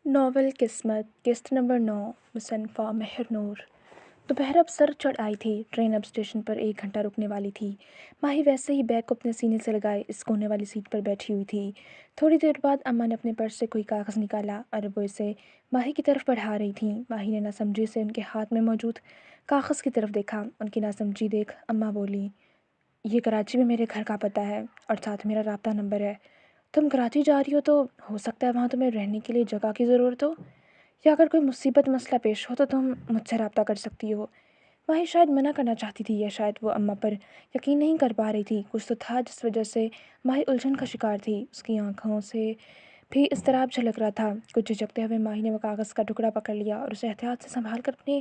Novel قسمت قسط number 9 مصنفہ مہر نور۔ دوپہر اب سر چڑھ آئی تھی۔ ٹرین اب اسٹیشن پر 1 گھنٹہ رکنے والی تھی۔ ماہی ویسے ہی بیگ کو اپنے سینے سے لگائے اس کونے والی سیٹ پر بیٹھی ہوئی تھی۔ تھوڑی دیر بعد اماں نے اپنے پرس سے کوئی کاغذ نکالا اور وہ اسے ماہی کی طرف بڑھا رہی تھیں۔ ماہی نے ناسمجھی سے ان کے ہاتھ میں موجود کاغذ کی طرف دیکھا۔ ان کی ناسمجھی دیکھ اماں بولی، یہ کراچی میں میرے گھر کا پتہ ہے اور ساتھ میرا رابطہ نمبر ہے۔ تم کراچی جا رہی ہو سکتا ہے وہاں تمہیں رہنے کے لیے جگہ کی ضرورت ہو، یا اگر کوئی مصیبت مسئلہ پیش ہو تو تم مجھ سے رابطہ کر سکتی ہو۔ ماہی شاید منع کرنا چاہتی تھی یا شاید وہ اماں پر یقین نہیں کر پا رہی تھی۔ کچھ تو تھا جس وجہ سے ماہی الجھن کا شکار تھی۔ اس کی آنکھوں سے بھی اضطراب جھلک رہا تھا۔ کچھ جھجکتے ہوئے ماہی نے وہ کاغذ کا ٹکڑا پکڑ لیا اور اسے احتیاط سے سنبھال کر اپنے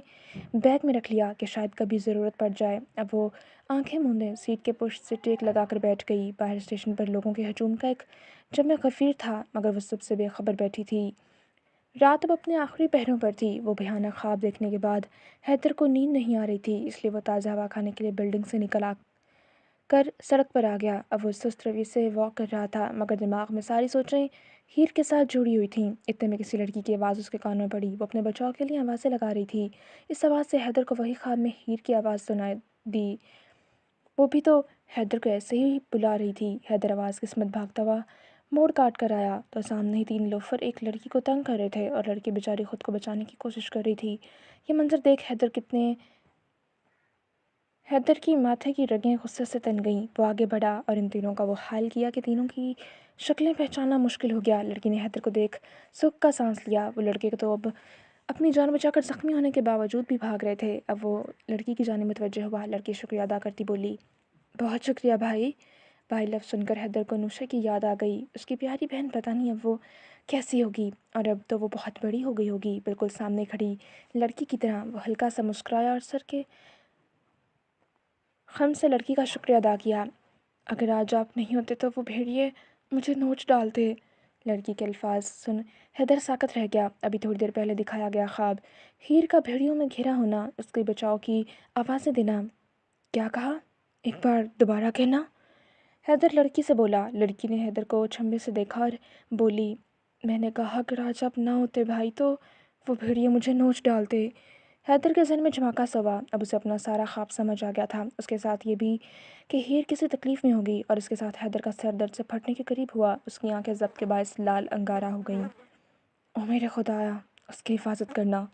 بیگ میں رکھ لیا کہ شاید کبھی ضرورت پڑ جائے۔ اب وہ آنکھیں موندے سیٹ کے پشت سے ٹیک لگا کر بیٹھ گئی۔ باہر اسٹیشن پر لوگوں کے ہجوم کا ایک جمع غفیر تھا، مگر وہ سب سے بے خبر بیٹھی تھی۔ رات اب اپنے آخری پہروں پر تھی۔ وہ بھیانک خواب دیکھنے کے بعد حیدر کو نیند نہیں آ رہی تھی، اس لیے وہ تازہ ہوا کھانے کے لیے بلڈنگ سے نکل کر سڑک پر آ گیا۔ اب وہ سست روی سے واک کر رہا تھا، مگر دماغ میں ساری سوچیں ہیر کے ساتھ جڑی ہوئی تھیں۔ اتنے میں کسی لڑکی کی آواز اس کے کانوں میں پڑی۔ وہ اپنے بچاؤ کے لیے آوازیں لگا رہی تھی۔ اس آواز سے حیدر کو وہی خواب میں ہیر کی آواز سنائی دی۔ وہ بھی تو حیدر کو ایسے ہی بلا رہی تھی۔ حیدر آواز کی سمت بھاگتا ہوا موڑ کاٹ کر آیا تو سامنے ہی 3 لوفر ایک لڑکی کو تنگ کر رہے تھے اور لڑکی بیچاری خود کو بچانے کی کوشش کر رہی تھی۔ یہ منظر دیکھ حیدر کی ماتھے کی رگیں غصے سے تن گئیں۔ وہ آگے بڑھا اور ان تینوں کا وہ حال کیا کہ تینوں کی شکلیں پہچاننا مشکل ہو گیا۔ لڑکی نے حیدر کو دیکھ سکھ کا سانس لیا۔ وہ لڑکے کو تو اب اپنی جان بچا کر زخمی ہونے کے باوجود بھی بھاگ رہے تھے۔ اب وہ لڑکی کی جانب متوجہ ہوا۔ لڑکی شکریہ ادا کرتی بولی، بہت شکریہ بھائی۔ بھائی لفظ سن کر حیدر کو نوشے کی یاد آ گئی۔ اس کی پیاری بہن پتہ نہیں اب وہ کیسی ہوگی، اور اب تو وہ بہت بڑی ہو گئی ہوگی، بالکل سامنے کھڑی لڑکی کی طرح۔ وہ ہلکا سا مسکرایا اور سر کے خم سے لڑکی کا شکریہ ادا کیا۔ اگر آج آپ نہیں ہوتے تو وہ بھیڑیے مجھے نوچ ڈالتے۔ لڑکی کے الفاظ سن حیدر ساکت رہ گیا۔ ابھی تھوڑی دیر پہلے دکھایا گیا خواب، ہیر کا بھیڑیوں میں گھرا ہونا، اس کے بچاؤ کی آوازیں دینا۔ کیا کہا؟ ایک بار دوبارہ کہنا؟ حیدر لڑکی سے بولا۔ لڑکی نے حیدر کو چھمبے سے دیکھا اور بولی، میں نے کہا اگر آج آپ نہ ہوتے بھائی تو وہ بھیڑیے مجھے نوچ ڈالتے۔ حیدر کے ذہن میں جھماکا سا ہوا۔ اب اسے اپنا سارا خواب سمجھ آ گیا تھا، اس کے ساتھ یہ بھی کہ ہیر کسی تکلیف میں ہوگی، اور اس کے ساتھ حیدر کا سر درد سے پھٹنے کے قریب ہوا۔ اس کی آنکھیں ضبط کے باعث لال انگارہ ہو گئیں۔ او میرے خدایا، اس کی حفاظت کرنا۔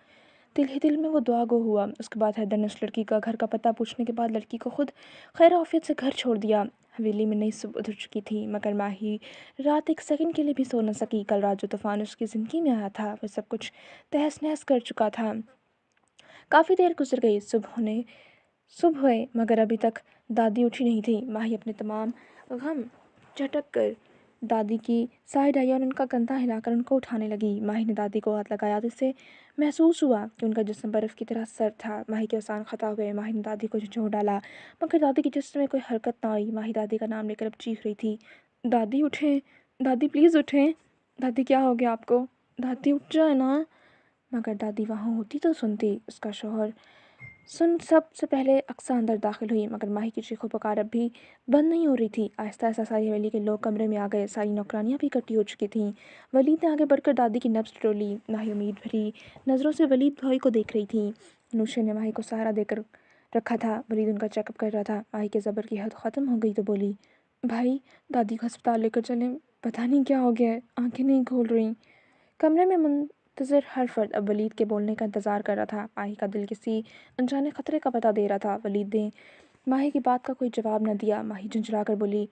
دل ہی دل میں وہ دعا گو ہوا۔ اس کے بعد حیدر نے اس لڑکی کا گھر کا پتہ پوچھنے کے بعد لڑکی کو خود خیر عافیت سے گھر چھوڑ دیا۔ حویلی میں نئی صبح اتر چکی تھی، مگر ماہی رات ایک سیکنڈ کے لیے بھی سو نہ سکی۔ کل رات جو طوفان اس کی زندگی میں آیا تھا وہ سب کچھ تہس نہس کر چکا تھا۔ کافی دیر گزر گئی، صبح ہوئے، مگر ابھی تک دادی اٹھی نہیں تھی۔ ماہی اپنے تمام غم جھٹک کر دادی کی سائڈ آئی اور ان کا کندھا ہلا کر ان کو اٹھانے لگی۔ ماہی نے دادی کو ہاتھ لگایا تو اسے محسوس ہوا کہ ان کا جسم برف کی طرح سرد تھا۔ ماہی کے آسان خطا ہوئے۔ ماہی نے دادی کو جھنجھوڑ ڈالا، مگر دادی کے جسم میں کوئی حرکت نہ آئی۔ ماہی دادی کا نام لے کر اب چیخ رہی تھی، دادی اٹھیں، دادی پلیز اٹھیں، دادی کیا ہو گیا آپ کو، دادی اٹھ جائے نا۔ مگر دادی وہاں ہوتی تو سنتی۔ اس کا شوہر سب سے پہلے اقصیٰ اندر داخل ہوئی، مگر ماہی کی چیخ و پکار اب بھی بند نہیں ہو رہی تھی۔ آہستہ آہستہ ساری حویلی کے لوگ کمرے میں آ گئے۔ ساری نوکرانیاں بھی اکٹھی ہو چکی تھیں۔ ولید نے آگے بڑھ کر دادی کی نبض ٹٹولی۔ ماہی امید بھری نظروں سے ولید بھائی کو دیکھ رہی تھی۔ نوشے نے ماہی کو سہارا دے کر رکھا تھا۔ ولید ان کا چیک اپ کر رہا تھا۔ ماہی کے صبر کی حد ختم ہو گئی تو بولی، بھائی دادی کو ہسپتال لے کر چلیں، پتہ نہیں کیا ہو گیا ہے، آنکھیں نہیں کھول رہی۔ کمرے میں منتظر ہر فرد اب ولید کے بولنے کا انتظار کر رہا تھا۔ ماہی کا دل کسی انجانے خطرے کا پتہ دے رہا تھا۔ ولید نے ماہی کی بات کا کوئی جواب نہ دیا۔ ماہی جھنجھلا کر بولی،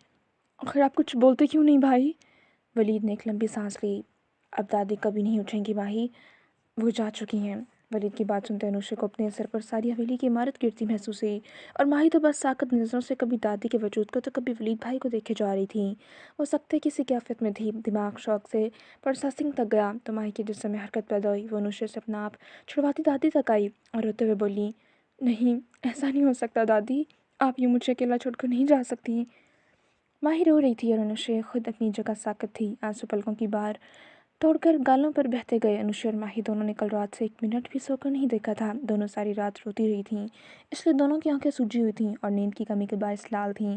آخر آپ کچھ بولتے کیوں نہیں بھائی؟ ولید نے ایک لمبی سانس لی۔ اب دادی کبھی نہیں اٹھیں گی ماہی، وہ جا چکی ہیں۔ ولید کی بات سنتے انوشے کو اپنے سر پر ساری حویلی کی عمارت گرتی محسوس ہوئی، اور ماہی تو بس ساکت نظروں سے کبھی دادی کے وجود کو تو کبھی ولید بھائی کو دیکھے جا رہی تھیں۔ وہ سکتے کسی کیفیت میں تھی۔ دماغ شوق سے پروسیسنگ تک گیا تو ماہی کے جسم میں حرکت پیدا ہوئی۔ وہ انوشے سے اپنا آپ چھڑواتی دادی تک آئی اور روتے ہوئے بولی، نہیں ایسا نہیں ہو سکتا دادی، آپ یوں مجھے اکیلا چھوڑ کر نہیں جا سکتی۔ ماہی رو رہی تھی اور انوشے خود اپنی جگہ ساکت تھی۔ آنسو پلکوں کی بار توڑ کر گالوں پر بہتے گئے۔ انوشے اور ماہی دونوں نے کل رات سے 1 منٹ بھی سو کر نہیں دیکھا تھا۔ دونوں ساری رات روتی رہی تھیں، اس لیے دونوں کی آنکھیں سوجی ہوئی تھیں اور نیند کی کمی کے باعث لال تھیں۔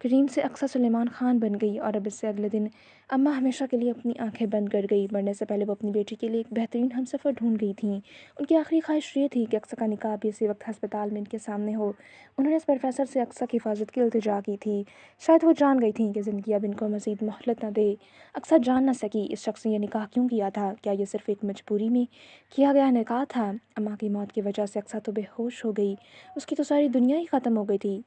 کریم سے اقصیٰ سلیمان خان بن گئی اور اب اس سے اگلے دن اماں ہمیشہ کے لیے اپنی آنکھیں بند کر گئی۔ مرنے سے پہلے وہ اپنی بیٹی کے لیے ایک بہترین ہمسفر ڈھونڈ گئی تھیں۔ ان کی آخری خواہش یہ تھی کہ اقصیٰ کا نکاح بھی اسی وقت ہسپتال میں ان کے سامنے ہو۔ انہوں نے اس پروفیسر سے اقصیٰ کی حفاظت کی التجا کی تھی۔ شاید وہ جان گئی تھیں کہ زندگی اب ان کو مزید مہلت نہ دے۔ اقصیٰ جان نہ سکی اس شخص نے یہ نکاح کیوں کیا تھا۔ کیا یہ صرف ایک مجبوری میں کیا گیا نکاح تھا؟ اماں کی موت کی وجہ سے اقصیٰ تو بے ہوش ہو گئی۔ اس کی تو ساری دنیا ہی ختم ہو گئی تھی۔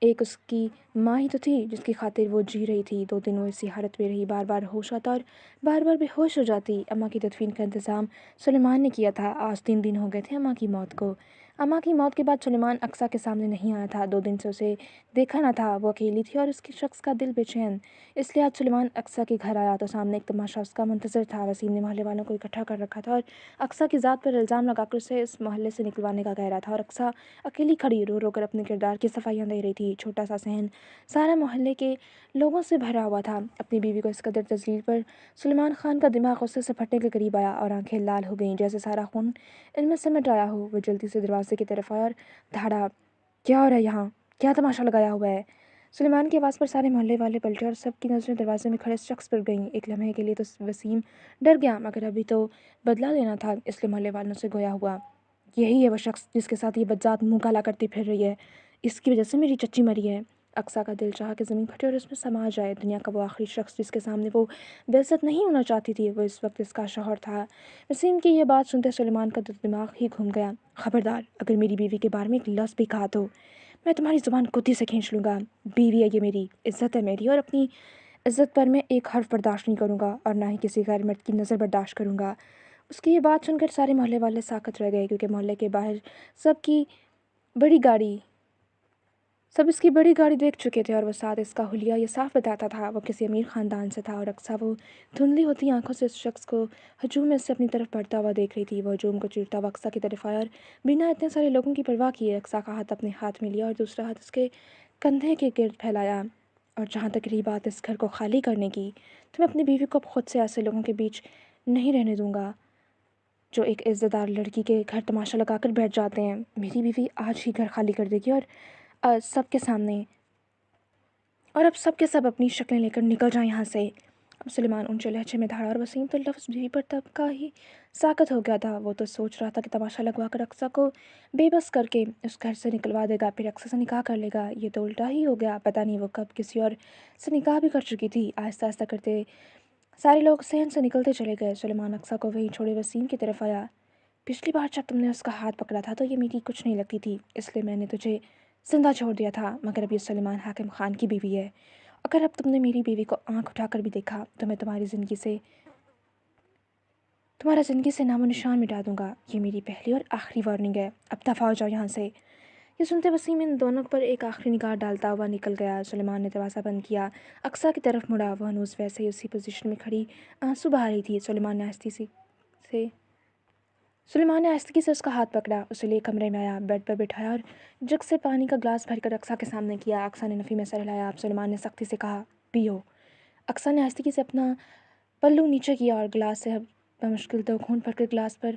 ایک اس کی ماں ہی تو تھی جس کی خاطر وہ جی رہی تھی۔ 2 دن وہ اسی حالت میں رہی، بار بار ہوش آتا اور بار بار بے ہوش ہو جاتی۔ اماں کی تدفین کا انتظام سلیمان نے کیا تھا۔ آج 3 دن ہو گئے تھے اماں کی موت کو۔ اماں کی موت کے بعد سلیمان اقصیٰ کے سامنے نہیں آیا تھا۔ 2 دن سے اسے دیکھا نہ تھا۔ وہ اکیلی تھی اور اس کے شخص کا دل بے چین۔ اس لیے آج سلیمان اقصیٰ کے گھر آیا تو سامنے ایک تماشا اس کا منتظر تھا۔ وسیم نے محلے والوں کو اکٹھا کر رکھا تھا اور اقصیٰ کی ذات پر الزام لگا کر اسے اس محلے سے نکلوانے کا کہہ رہا تھا، اور اقصیٰ اکیلی کھڑی رو رو کر اپنے کردار کی صفائیاں دے رہی تھی۔ چھوٹا سا صحن سارا محلے کے لوگوں سے بھرا ہوا تھا۔ اپنی بیوی کو اس قدر تذلیل پر سلیمان خان کا دماغ غصے سے پھٹنے کے قریب آیا اور آنکھیں لال ہو گئیں جیسے سارا خون ان میں سمٹ آیا ہو۔ وہ جلدی سے دروازے کی طرف آیا اور دھاڑا، کیا ہو رہا ہے یہاں؟ کیا تماشا لگایا ہوا ہے؟ سلیمان کی آواز پر سارے محلے والے پلٹے اور سب کی نظریں دروازے میں کھڑے اس شخص پر گئیں۔ ایک لمحے کے لیے تو وسیم ڈر گیا، مگر ابھی تو بدلہ لینا تھا، اس لیے محلے والوں سے گویا ہوا، یہی ہے وہ شخص جس کے ساتھ یہ بدذات منہ کالا کرتی پھر رہی ہے، اس کی وجہ سے میری چچی مری ہے۔ اقصیٰ کا دل چاہا کہ زمین پھٹے اور اس میں سما جائے۔ دنیا کا وہ آخری شخص جس کے سامنے وہ بے عزت نہیں ہونا چاہتی تھی، وہ اس وقت اس کا شوہر تھا۔ وسیم کی یہ بات سنتے سلیمان کا دماغ ہی گھوم گیا۔ خبردار، اگر میری بیوی کے بارے میں ایک لفظ بھی کہا تو میں تمہاری زبان کتی سے کھینچ لوں گا۔ بیوی ہے یہ، میری عزت ہے میری، اور اپنی عزت پر میں ایک حرف برداشت نہیں کروں گا اور نہ ہی کسی غیر مرد کی نظر برداشت کروں گا۔ اس کی یہ بات سن کر سارے محلے والے ساکت رہ گئے، کیونکہ محلے کے باہر سب اس کی بڑی گاڑی دیکھ چکے تھے اور وہ ساتھ اس کا حلیہ یہ صاف بتاتا تھا وہ کسی امیر خاندان سے تھا۔ اور اقصیٰ وہ دھندلی ہوتی آنکھوں سے اس شخص کو ہجوم میں سے اپنی طرف بڑھتا ہوا دیکھ رہی تھی۔ وہ ہجوم کو چیرتا ہوا اقصیٰ کی طرف آیا اور بنا اتنے سارے لوگوں کی پرواہ کیے اقصیٰ کا ہاتھ اپنے ہاتھ میں لیا اور دوسرا ہاتھ اس کے کندھے کے گرد پھیلایا۔ اور جہاں تک رہی بات اس گھر کو خالی کرنے کی، تو میں اپنی بیوی کو خود سے ایسے لوگوں کے بیچ نہیں رہنے دوں گا جو ایک عزت دار لڑکی کے گھر تماشا لگا کر بیٹھ جاتے ہیں۔ میری بیوی آج ہی گھر خالی کر دے گی اور سب کے سامنے، اور اب سب کے سب اپنی شکلیں لے کر نکل جائیں یہاں سے۔ اب سلیمان اونچے لہجے میں دھاڑا اور وسیم تو لفظ بیوی پر تب کا ہی ساکت ہو گیا تھا۔ وہ تو سوچ رہا تھا کہ تماشا لگوا کر اقصیٰ کو بے بس کر کے اس گھر سے نکلوا دے گا، پھر اقصیٰ سے نکاح کر لے گا۔ یہ تو الٹا ہی ہو گیا، پتہ نہیں وہ کب کسی اور سے نکاح بھی کر چکی تھی۔ آہستہ آہستہ کرتے سارے لوگ صحن سے نکلتے چلے گئے۔ سلیمان اقصیٰ کو وہیں چھوڑے وسیم کی طرف آیا۔ پچھلی بار جب تم نے اس کا ہاتھ پکڑا تھا تو یہ میری کچھ نہیں لگتی تھی، اس لیے میں نے تجھے زندہ چھوڑ دیا تھا، مگر اب یہ سلیمان حاکم خان کی بیوی ہے۔ اگر اب تم نے میری بیوی کو آنکھ اٹھا کر بھی دیکھا تو میں تمہارا زندگی سے نام و نشان مٹا دوں گا۔ یہ میری پہلی اور آخری وارننگ ہے، اب دفع ہو جاؤ یہاں سے۔ یہ سنتے وسیم ان دونوں پر ایک آخری نگاہ ڈالتا ہوا نکل گیا۔ سلیمان نے دروازہ بند کیا، اقصیٰ کی طرف مڑا، وہ ہنوز ویسے ہی اسی پوزیشن میں کھڑی آنسو بہا رہی تھی۔ سلیمان نے آہستگی سے اس کا ہاتھ پکڑا، اسے لے کمرے میں آیا، بیڈ پر بٹھایا اور جگ سے پانی کا گلاس بھر کر اقصیٰ کے سامنے کیا۔ اقصیٰ نے نفی میں سر ہلایا۔ اب سلیمان نے سختی سے کہا، پیو۔ اقصیٰ نے آہستگی سے اپنا پلو نیچے کیا اور گلاس سے بمشکل 2 گھونٹ بھر کر گلاس پر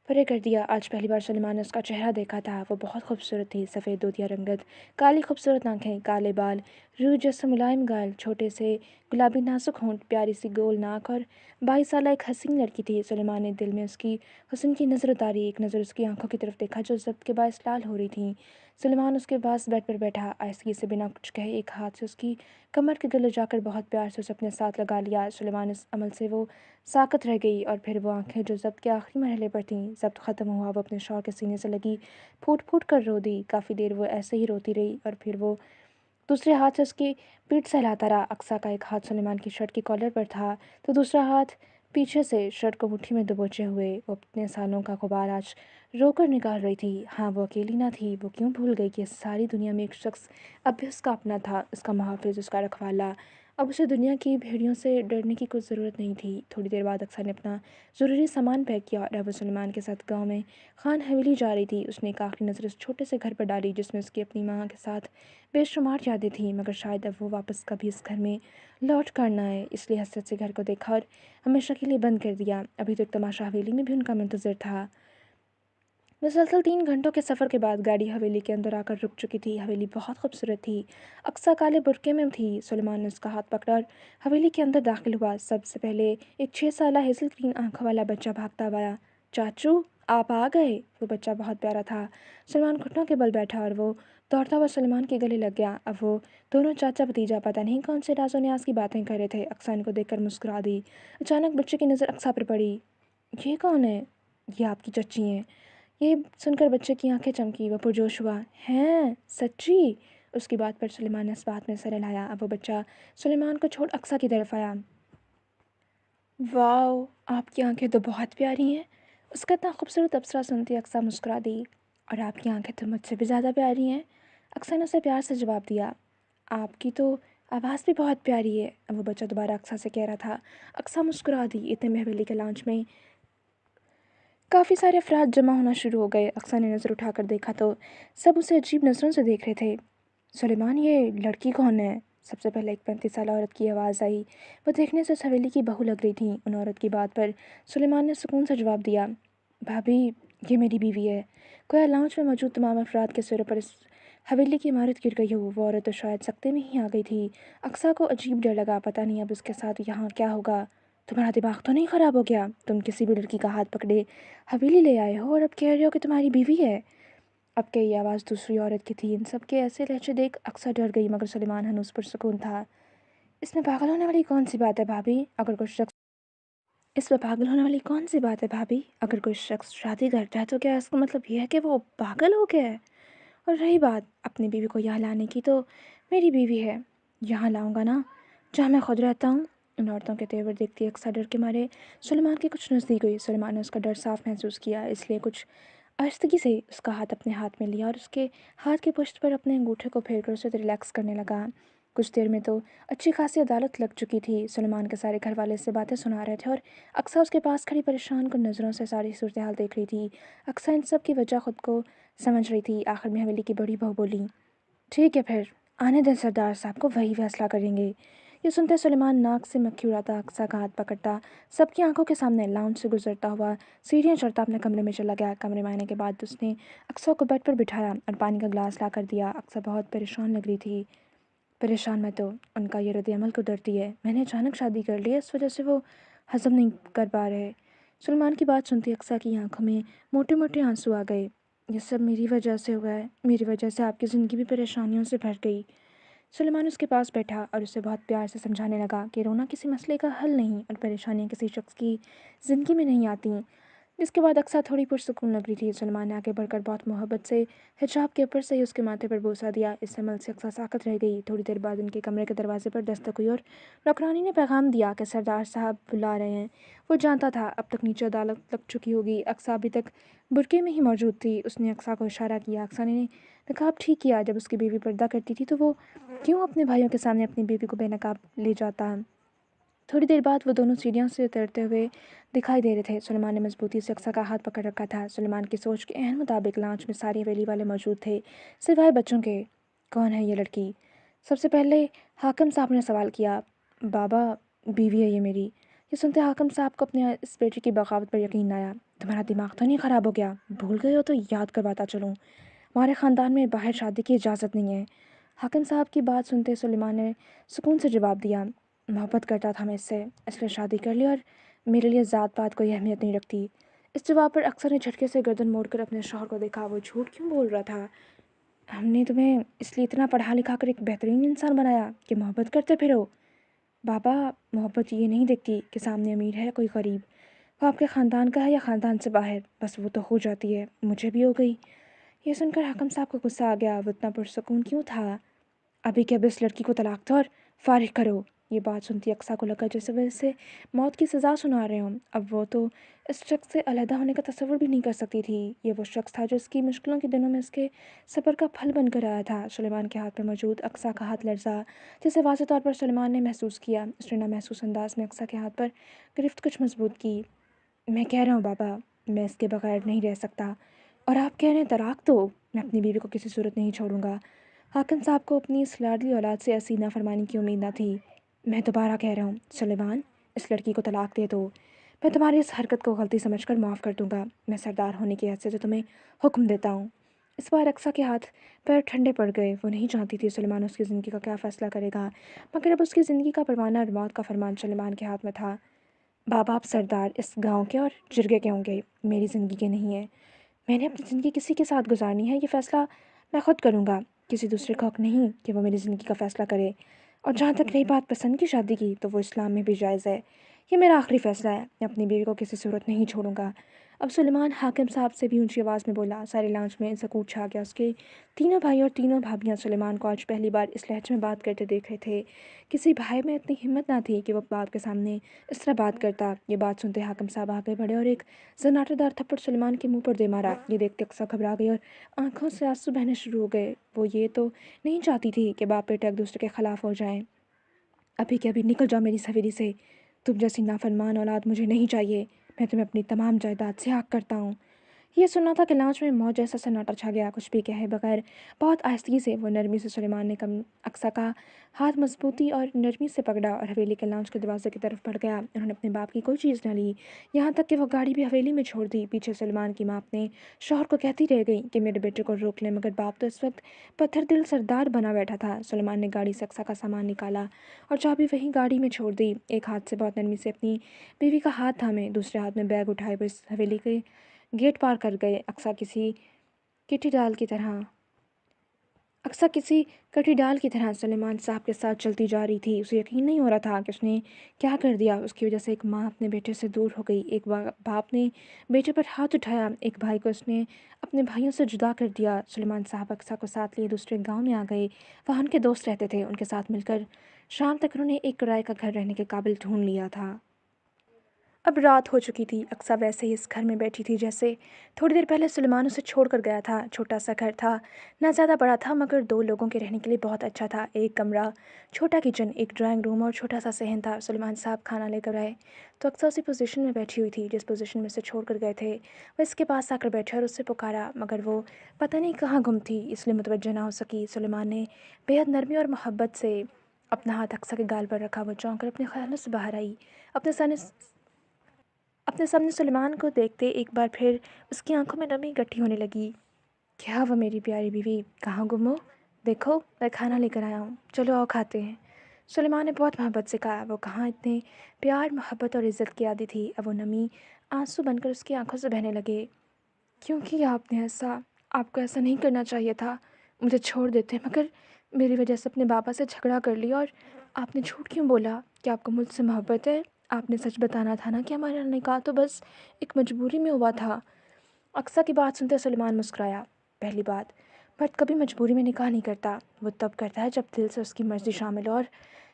پرے کر دیا۔ آج پہلی بار سلیمان نے اس کا چہرہ دیکھا تھا۔ وہ بہت خوبصورت تھی، سفید دودیا رنگت، کالی خوبصورت آنکھیں، کالے بال، روئی جیسے ملائم گال، چھوٹے سے گلابی نازک ہونٹ، پیاری سی گول ناک اور 22 سالہ ایک حسین لڑکی تھی۔ سلیمان نے دل میں اس کی حسن کی نظر اتاری، ایک نظر اس کی آنکھوں کی طرف دیکھا جو ضبط کے باعث لال ہو رہی تھیں۔ سلیمان اس کے پاس بیڈ پر بیٹھا، آہستگی سے بنا کچھ کہے ایک ہاتھ سے اس کی کمر کے گلے جا کر بہت پیار سے اسے اپنے ساتھ لگا لیا۔ سلیمان اس عمل سے وہ ساکت رہ گئی اور پھر وہ آنکھیں جو ضبط کے آخری مرحلے پر تھیں، ضبط ختم ہوا، وہ اپنے شوہر کے سینے سے لگی پھوٹ پھوٹ کر رو دی۔ کافی دیر وہ ایسے ہی روتی رہی اور پھر وہ دوسرے ہاتھ سے اس کی پیٹھ سہلاتا رہا۔ اقصیٰ کا ایک ہاتھ سلیمان کی شرٹ کی کالر پر تھا تو دوسرا ہاتھ پیچھے سے شرٹ کو مٹھی میں دبوچے ہوئے۔ وہ اپنے سالوں کا غبار آج رو کر نکال رہی تھی۔ ہاں، وہ اکیلی نہ تھی، وہ کیوں بھول گئی کہ اس ساری دنیا میں ایک شخص اب بھی اس کا اپنا تھا، اس کا محافظ، اس کا رکھوالا۔ اب اسے دنیا کی بھیڑیوں سے ڈرنے کی کچھ ضرورت نہیں تھی۔ تھوڑی دیر بعد اقصیٰ نے اپنا ضروری سامان پیک کیا اور اب وہ سلیمان کے ساتھ گاؤں میں خان حویلی جا رہی تھی۔ اس نے ایک آخری نظر اس چھوٹے سے گھر پر ڈالی جس میں اس کی اپنی ماں کے ساتھ بے شمار یادیں تھیں، مگر شاید اب وہ واپس کبھی اس گھر میں لوٹ کر نہ آئے، اس لیے حسرت سے گھر کو دیکھا اور ہمیشہ کے لیے بند کر دیا۔ ابھی تو ایک تماشا حویلی میں بھی ان کا منتظر تھا۔ مسلسل 3 گھنٹوں کے سفر کے بعد گاڑی حویلی کے اندر آ کر رک چکی تھی۔ حویلی بہت خوبصورت تھی۔ اقصیٰ کالے برقعے میں تھی۔ سلیمان نے اس کا ہاتھ پکڑا اور حویلی کے اندر داخل ہوا۔ سب سے پہلے ایک 6 سالہ ہیزل گرین آنکھوں والا بچہ بھاگتا ہوا آیا۔ چاچو آپ آ گئے۔ وہ بچہ بہت پیارا تھا۔ سلیمان گھٹنوں کے بل بیٹھا اور وہ دوڑتا ہوا سلیمان کے گلے لگ گیا۔ اب وہ دونوں چاچا بھتیجا پتہ نہیں کون سے راز و نیاز کی باتیں کر رہے تھے۔ اقصیٰ ان کو دیکھ کر مسکرا دی۔ اچانک بچے کی نظر اقصیٰ پر پڑی۔ یہ کون ہے؟ یہ آپ کی چچی ہیں۔ یہ سن کر بچے کی آنکھیں چمکی۔ وہ پرجوش ہوا۔ ہیں سچی؟ اس کی بات پر سلیمان نے اس بات میں سر ہلایا۔ اب وہ بچہ سلیمان کو چھوڑ اقصیٰ کی طرف آیا۔ واؤ آپ کی آنکھیں تو بہت پیاری ہیں۔ اس کا اتنا خوبصورت تبصرہ سنتی اقصیٰ مسکرا دی۔ اور آپ کی آنکھیں تو مجھ سے بھی زیادہ پیاری ہیں۔ اقصیٰ نے اسے پیار سے جواب دیا۔ آپ کی تو آواز بھی بہت پیاری ہے۔ اب وہ بچہ دوبارہ اقصیٰ سے کہہ رہا تھا۔ اقصیٰ مسکرا دی۔ اتنے میں حویلی کے لاؤنج میں کافی سارے افراد جمع ہونا شروع ہو گئے۔ اقصیٰ نے نظر اٹھا کر دیکھا تو سب اسے عجیب نظروں سے دیکھ رہے تھے۔ سلیمان یہ لڑکی کون ہے؟ سب سے پہلے ایک 35 سالہ عورت کی آواز آئی۔ وہ دیکھنے سے اس حویلی کی بہو لگ رہی تھیں۔ ان عورت کی بات پر سلیمان نے سکون سے جواب دیا۔ بھابھی یہ میری بیوی ہے۔ گویا لاؤنج میں موجود تمام افراد کے سروں پر اس حویلی کی عمارت گر گئی ہو۔ وہ عورت تو شاید سکتے میں ہی آ گئی تھی۔ اقصیٰ کو عجیب ڈر لگا۔ پتہ نہیں اب اس کے ساتھ یہاں کیا ہوگا۔ تمہارا دماغ تو نہیں خراب ہو گیا؟ تم کسی بھی لڑکی کا ہاتھ پکڑے حویلی لے آئے ہو اور اب کہہ رہے ہو کہ تمہاری بیوی ہے؟ اب کہ یہ آواز دوسری عورت کی تھی۔ ان سب کے ایسے لہجے دیکھ اقصیٰ ڈر گئی، مگر سلیمان ہنوز پرسکون تھا۔ اس میں پاگل ہونے والی کون سی بات ہے بھابھی؟ اگر کوئی شخص شادی کرتا ہے تو کیا اس کا مطلب یہ ہے کہ وہ پاگل ہو گیا ہے؟ اور رہی بات اپنی بیوی کو یہاں لانے کی، تو میری بیوی ہے، یہاں لاؤں گا نا جہاں میں خود رہتا ہوں۔ ان عورتوں کے تیور دیکھتی اقصیٰ ڈر کے مارے سلیمان کے کچھ نزدیک ہوئی۔ سلیمان نے اس کا ڈر صاف محسوس کیا، اس لیے کچھ آہستگی سے اس کا ہاتھ اپنے ہاتھ میں لیا اور اس کے ہاتھ کی پشت پر اپنے انگوٹھے کو پھیر کر اسے ریلیکس کرنے لگا۔ کچھ دیر میں تو اچھی خاصی عدالت لگ چکی تھی۔ سلیمان کے سارے گھر والے سے باتیں سنا رہے تھے اور اقصیٰ اس کے پاس کھڑی پریشان کن نظروں سے ساری صورتحال دیکھ رہی تھی۔ اقصیٰ ان سب کی وجہ خود کو سمجھ رہی تھی۔ آخر میں حویلی کی بڑی بہو بولی، ٹھیک ہے پھر آنے دیں سردار صاحب کو، وہی فیصلہ کریں گے۔ یہ سنتے سلیمان ناک سے مکھی اڑاتا اقصیٰ کا ہاتھ پکڑتا سب کی آنکھوں کے سامنے لاؤنج سے گزرتا ہوا سیڑھیاں چڑھتا اپنے کمرے میں چلا گیا۔ کمرے میں آنے کے بعد اس نے اقصیٰ کو بیڈ پر بٹھایا اور پانی کا گلاس لا کر دیا۔ اقصیٰ بہت پریشان لگ رہی تھی۔ پریشان میں تو ان کا یہ رد عمل قدرتی ہے، میں نے اچانک شادی کر لی ہے، اس وجہ سے وہ ہضم نہیں کر پا رہے۔ سلیمان کی بات سنتی اقصیٰ کی آنکھوں میں موٹے موٹے آنسو آ گئے۔ یہ سب میری وجہ سے ہوا ہے، میری وجہ سے آپ کی زندگی بھی پریشانیوں سے بھر گئی۔ سلیمان اس کے پاس بیٹھا اور اسے بہت پیار سے سمجھانے لگا کہ رونا کسی مسئلے کا حل نہیں اور پریشانیاں کسی شخص کی زندگی میں نہیں آتیں۔ جس کے بعد اقصیٰ تھوڑی پرسکون لگ رہی تھی۔ سلیمان نے آگے بڑھ کر بہت محبت سے حجاب کے اوپر سے ہی اس کے ماتھے پر بوسہ دیا۔ اس عمل سے اقصیٰ ساکت رہ گئی۔ تھوڑی دیر بعد ان کے کمرے کے دروازے پر دستک ہوئی اور نوکرانی نے پیغام دیا کہ سردار صاحب بلا رہے ہیں۔ وہ جانتا تھا اب تک نیچے عدالت لگ چکی ہوگی۔ اقصیٰ ابھی تک برقعے میں ہی موجود تھی۔ اس نے اقصیٰ کو اشارہ کیا۔ اقصیٰ نے نقاب ٹھیک کیا۔ جب اس کی بیوی پردہ کرتی تھی تو وہ کیوں اپنے بھائیوں کے سامنے اپنی بیوی کو بے نقاب لے جاتا؟ تھوڑی دیر بعد وہ دونوں سیڑھیوں سے اترتے ہوئے دکھائی دے رہے تھے۔ سلیمان نے مضبوطی سے اقصیٰ کا ہاتھ پکڑ رکھا تھا۔ سلیمان کی سوچ کے عین مطابق لاؤنج میں ساری حویلی والے موجود تھے سوائے بچوں کے۔ کون ہے یہ لڑکی؟ سب سے پہلے حاکم صاحب نے سوال کیا۔ بابا بیوی ہے یہ میری۔ یہ سنتے حاکم صاحب کو اپنے اس بیٹے کی بغاوت پر یقین آیا۔ تمہارا دماغ تو نہیں خراب ہو گیا؟ بھول گئے ہو تو یاد کرواتا چلوں، ہمارے خاندان میں باہر شادی کی اجازت نہیں ہے۔ حاکم صاحب کی بات سنتے سلیمان نے سکون سے جواب دیا، محبت کرتا تھا میں اس سے، اس لیے شادی کر لی اور میرے لیے ذات پات کوئی اہمیت نہیں رکھتی۔ اس جواب پر اقصیٰ نے جھٹکے سے گردن موڑ کر اپنے شوہر کو دیکھا۔ وہ جھوٹ کیوں بول رہا تھا؟ ہم نے تمہیں اس لیے اتنا پڑھا لکھا کر ایک بہترین انسان بنایا کہ محبت کرتے پھرو؟ بابا محبت یہ نہیں دیکھتی کہ سامنے امیر ہے کوئی غریب، وہ آپ کے خاندان کا ہے یا خاندان سے باہر، بس وہ تو ہو جاتی ہے، مجھے بھی ہو گئی۔ یہ سن کر حاکم صاحب کو غصہ آ گیا۔ وہ اتنا پرسکون کیوں تھا؟ ابھی کہ اب اس لڑکی کو طلاق دو اور فارغ کرو۔ یہ بات سنتی اقصیٰ کو لگا جیسے وہ اسے موت کی سزا سنا رہے ہوں۔ اب وہ تو اس شخص سے علیحدہ ہونے کا تصور بھی نہیں کر سکتی تھی۔ یہ وہ شخص تھا جو اس کی مشکلوں کے دنوں میں اس کے صبر کا پھل بن کر آیا تھا۔ سلیمان کے ہاتھ پر موجود اقصیٰ کا ہاتھ لرزا، جسے واضح طور پر سلیمان نے محسوس کیا۔ اس نے نامحسوس انداز میں اقصیٰ کے ہاتھ پر گرفت کچھ مضبوط کی۔ میں کہہ رہا ہوں بابا، میں اس کے بغیر نہیں رہ سکتا، اور آپ کہہ رہے ہیں طلاق دو، میں اپنی بیوی کو کسی صورت نہیں چھوڑوں گا۔ حاکم صاحب کو اپنی اس لاڈلی اولاد سے ایسی نافرمانی کی امید نہ تھی۔ میں دوبارہ کہہ رہا ہوں سلیمان، اس لڑکی کو طلاق دے دو۔ میں تمہاری اس حرکت کو غلطی سمجھ کر معاف کر دوں گا۔ میں سردار ہونے کی حیثیت سے تمہیں حکم دیتا ہوں۔ اس بار اقصیٰ کے ہاتھ پیر ٹھنڈے پڑ گئے۔ وہ نہیں جانتی تھی سلیمان اس کی زندگی کا کیا فیصلہ کرے گا، مگر اب اس کی زندگی کا پروانہ اور موت کا فرمان سلیمان کے ہاتھ میں تھا۔ بابا آپ سردار اس گاؤں کے اور جرگے کے ہوں گے، میری زندگی کے نہیں ہیں۔ میں نے اپنی زندگی کسی کے ساتھ گزارنی ہے، یہ فیصلہ میں خود کروں گا۔ کسی دوسرے کا حق نہیں کہ وہ میری زندگی کا فیصلہ کرے۔ اور جہاں تک رہی بات پسند کی شادی کی، تو وہ اسلام میں بھی جائز ہے۔ یہ میرا آخری فیصلہ ہے، میں اپنی بیوی کو کسی صورت نہیں چھوڑوں گا۔ اب سلیمان حاکم صاحب سے بھی اونچی آواز میں بولا۔ ساری لانچ میں سکوت چھا گیا۔ اس کے تینوں بھائی اور تینوں بھابھیاں سلیمان کو آج پہلی بار اس لہجے میں بات کرتے دیکھ رہے تھے۔ کسی بھائی میں اتنی ہمت نہ تھی کہ وہ باپ کے سامنے اس طرح بات کرتا۔ یہ بات سنتے حاکم صاحب آگے بڑھے اور ایک زناٹے دار تھپڑ سلیمان کے منہ پر دے مارا۔ یہ دیکھ کے اقصیٰ گھبرا گئی اور آنکھوں سے آنسو بہنے شروع ہو گئے۔ وہ یہ تو نہیں چاہتی تھی کہ باپ بیٹا ایک دوسرے کے خلاف ہو جائیں۔ ابھی کے ابھی نکل جاؤ میری حویلی سے، تم جیسی نافرمان اولاد مجھے نہیں چاہیے۔ میں تمہیں اپنی تمام جائیداد سے حق کرتا ہوں۔ یہ سننا تھا کہ لانچ میں موج جیسا سناٹا چھا گیا۔ کچھ بھی کہے بغیر بہت آہستگی سے وہ نرمی سے سلیمان نے اقصیٰ کا ہاتھ مضبوطی اور نرمی سے پکڑا اور حویلی کے لانچ کے دروازے کی طرف بڑھ گیا۔ انہوں نے اپنے باپ کی کوئی چیز نہ لی، یہاں تک کہ وہ گاڑی بھی حویلی میں چھوڑ دی۔ پیچھے سلیمان کی ماں اپنے شوہر کو کہتی رہ گئی کہ میرے بیٹے کو روک لیں، مگر باپ تو اس وقت پتھر دل سردار بنا بیٹھا تھا۔ سلیمان نے گاڑی سے اقصیٰ کا سامان نکالا اور چابی وہیں گاڑی میں چھوڑ دی۔ ایک ہاتھ سے بہت نرمی سے اپنی بیوی کا ہاتھ تھامے، دوسرے ہاتھ میں بیگ اٹھائے وہ اس حویلی کے گیٹ پار کر گئے۔ اقصیٰ کسی کٹی ڈال کی طرح سلیمان صاحب کے ساتھ چلتی جا رہی تھی۔ اسے یقین نہیں ہو رہا تھا کہ اس نے کیا کر دیا۔ اس کی وجہ سے ایک ماں اپنے بیٹے سے دور ہو گئی، ایک باپ نے بیٹے پر ہاتھ اٹھایا، ایک بھائی کو اس نے اپنے بھائیوں سے جدا کر دیا۔ سلیمان صاحب اقصیٰ کو ساتھ لیے دوسرے گاؤں میں آ گئے۔ وہاں ان کے دوست رہتے تھے، ان کے ساتھ مل کر شام تک انہوں نے ایک کرائے کا گھر رہنے کے قابل ڈھونڈ لیا تھا۔ اب رات ہو چکی تھی۔ اقصیٰ ویسے ہی اس گھر میں بیٹھی تھی جیسے تھوڑی دیر پہلے سلیمان اسے چھوڑ کر گیا تھا۔ چھوٹا سا گھر تھا، نہ زیادہ بڑا تھا مگر دو لوگوں کے رہنے کے لیے بہت اچھا تھا۔ ایک کمرہ، چھوٹا کچن، ایک ڈرائنگ روم اور چھوٹا سا صحن تھا۔ سلیمان صاحب کھانا لے کر آئے تو اقصیٰ اسی پوزیشن میں بیٹھی ہوئی تھی جس پوزیشن میں اسے چھوڑ کر گئے تھے۔ وہ اس کے پاس آ کر بیٹھے اور اس سے پکارا، مگر وہ پتہ نہیں کہاں گم تھی، اس لیے متوجہ نہ ہو سکی۔ سلیمان نے بے حد نرمی اور محبت سے اپنا ہاتھ اقصیٰ کے گال پر رکھا۔ وہ چونک کر اپنے خیالوں سے باہر آئی۔ اپنے سامنے سلیمان کو دیکھتے ایک بار پھر اس کی آنکھوں میں نمی اکٹھی ہونے لگی۔ کیا وہ میری پیاری بیوی، کہاں گم ہو؟ دیکھو میں کھانا لے کر آیا ہوں، چلو آؤ کھاتے ہیں۔ سلیمان نے بہت محبت سے کہا۔ وہ کہاں اتنے پیار، محبت اور عزت کی عادی تھی، اب وہ نمی آنسو بن کر اس کی آنکھوں سے بہنے لگے۔ کیوں کیا آپ نے ایسا؟ آپ کو ایسا نہیں کرنا چاہیے تھا، مجھے چھوڑ دیتے، مگر میری وجہ سے اپنے بابا سے جھگڑا کر لیا۔ اور آپ نے جھوٹ کیوں بولا کہ آپ کو مجھ سے محبت ہے؟ آپ نے سچ بتانا تھا نا کہ ہمارا نکاح تو بس ایک مجبوری میں ہوا تھا۔ اقصیٰ کی بات سنتے سلیمان مسکرایا۔ پہلی بات، مرد کبھی مجبوری میں نکاح نہیں کرتا، وہ تب کرتا ہے جب دل سے اس کی مرضی شامل ہو۔ اور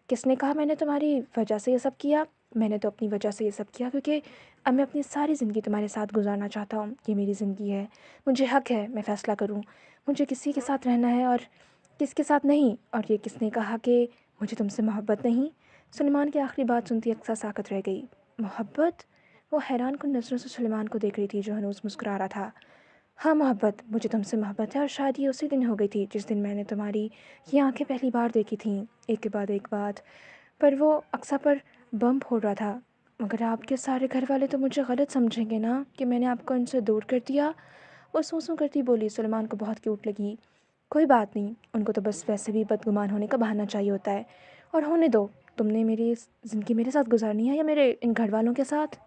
کس نے کہا میں نے تمہاری وجہ سے یہ سب کیا؟ میں نے تو اپنی وجہ سے یہ سب کیا کیونکہ اب میں اپنی ساری زندگی تمہارے ساتھ گزارنا چاہتا ہوں۔ یہ میری زندگی ہے، مجھے حق ہے میں فیصلہ کروں مجھے کسی کے ساتھ رہنا ہے اور کس کے ساتھ نہیں۔ اور یہ کس نے کہا کہ مجھے تم سے محبت نہیں؟ سلیمان کی آخری بات سنتی اقصیٰ ساکت رہ گئی۔ محبت؟ وہ حیران کن نظروں سے سلیمان کو دیکھ رہی تھی جو ہنوز مسکرا رہا تھا۔ ہاں محبت، مجھے تم سے محبت ہے، اور شاید یہ اسی دن ہو گئی تھی جس دن میں نے تمہاری یہ آنکھیں پہلی بار دیکھی تھیں۔ ایک کے بعد ایک بات پر وہ اقصیٰ پر بم پھوڑ رہا تھا۔ مگر آپ کے سارے گھر والے تو مجھے غلط سمجھیں گے نا کہ میں نے آپ کو ان سے دور کر دیا؟ وہ سوں کرتی بولی۔ سلیمان کو بہت کیوٹ لگی۔ کوئی بات نہیں، ان کو تو بس ویسے بھی بدگمان ہونے کا بہانہ چاہیے ہوتا ہے، اور ہونے دو۔ تم نے میری زندگی میرے ساتھ گزارنی ہے یا میرے ان گھر والوں کے ساتھ؟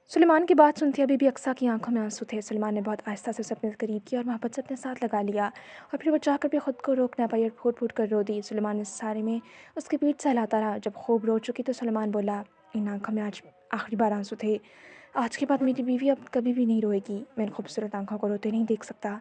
سلیمان کی بات سنتی ابھی بھی اقصیٰ کی آنکھوں میں آنسو تھے۔ سلیمان نے بہت آہستہ سے اسے اپنے قریب کیا اور محبت سے اپنے ساتھ لگا لیا، اور پھر وہ چاہ کر بھی خود کو روک نہ پائی اور پھوٹ پھوٹ کر رو دی۔ سلیمان اس سارے میں اس کی پیٹھ سہلاتا رہا۔ جب خوب رو چکی تو سلیمان بولا، ان آنکھوں میں آج آخری بار آنسو تھے، آج کے بعد میری بیوی اب کبھی بھی نہیں روئے گی۔ میں ان خوبصورت آنکھوں کو روتے نہیں دیکھ سکتا،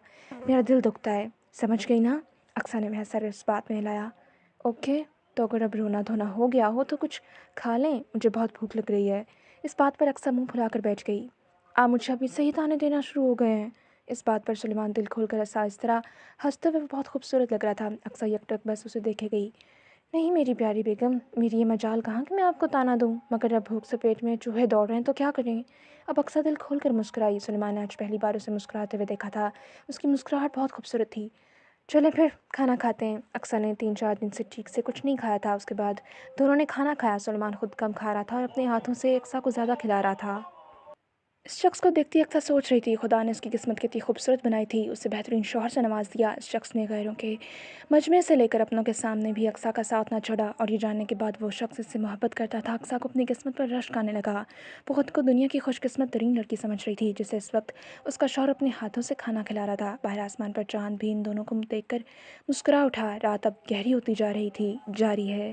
میرا دل دکھتا ہے، سمجھ گئی نا؟ اقصیٰ نے وہ سر اس بات میں ہلایا۔ اوکے، تو اگر اب رونا دھونا ہو گیا ہو تو کچھ کھا لیں، مجھے بہت بھوک لگ رہی ہے۔ اس بات پر اقصیٰ منہ پھلا کر بیٹھ گئی۔ آپ مجھے ابھی سے ہی تانے دینا شروع ہو گئے ہیں۔ اس بات پر سلیمان دل کھول کر ہنسا۔ اس طرح ہنستے ہوئے وہ بہت خوبصورت لگ رہا تھا۔ اقصیٰ یک ٹک بس اسے دیکھے گئی۔ نہیں میری پیاری بیگم، میری یہ مجال کہاں کہ میں آپ کو تانا دوں، مگر اب بھوک سے پیٹ میں چوہے دوڑ رہے ہیں تو کیا کریں؟ اب اقصیٰ دل کھول کر مسکرائی۔ سلیمان نے آج پہلی بار اسے مسکراتے ہوئے دیکھا تھا۔ اس کی مسکراہٹ بہت خوبصورت تھی۔ چلیں پھر کھانا کھاتے ہیں۔ اکثر نے 3-4 دن سے ٹھیک سے کچھ نہیں کھایا تھا۔ اس کے بعد دونوں نے کھانا کھایا۔ سلیمان خود کم کھا رہا تھا اور اپنے ہاتھوں سے اقصیٰ کو زیادہ کھلا رہا تھا۔ اس شخص کو دیکھتی اقصیٰ سوچ رہی تھی، خدا نے اس کی قسمت کتنی خوبصورت بنائی تھی، اسے بہترین شوہر سے نواز دیا۔ اس شخص نے غیروں کے مجمع سے لے کر اپنوں کے سامنے بھی اقصیٰ کا ساتھ نہ چھوڑا، اور یہ جاننے کے بعد وہ شخص اس سے محبت کرتا تھا۔ اقصیٰ کو اپنی قسمت پر رشک آنے لگا۔ وہ خود کو دنیا کی خوش قسمت ترین لڑکی سمجھ رہی تھی، جسے اس وقت اس کا شوہر اپنے ہاتھوں سے کھانا کھلا رہا تھا۔ باہر آسمان پر چاند بھی ان دونوں کو دیکھ کر مسکرا اٹھا۔ رات اب گہری ہوتی جا رہی ہے۔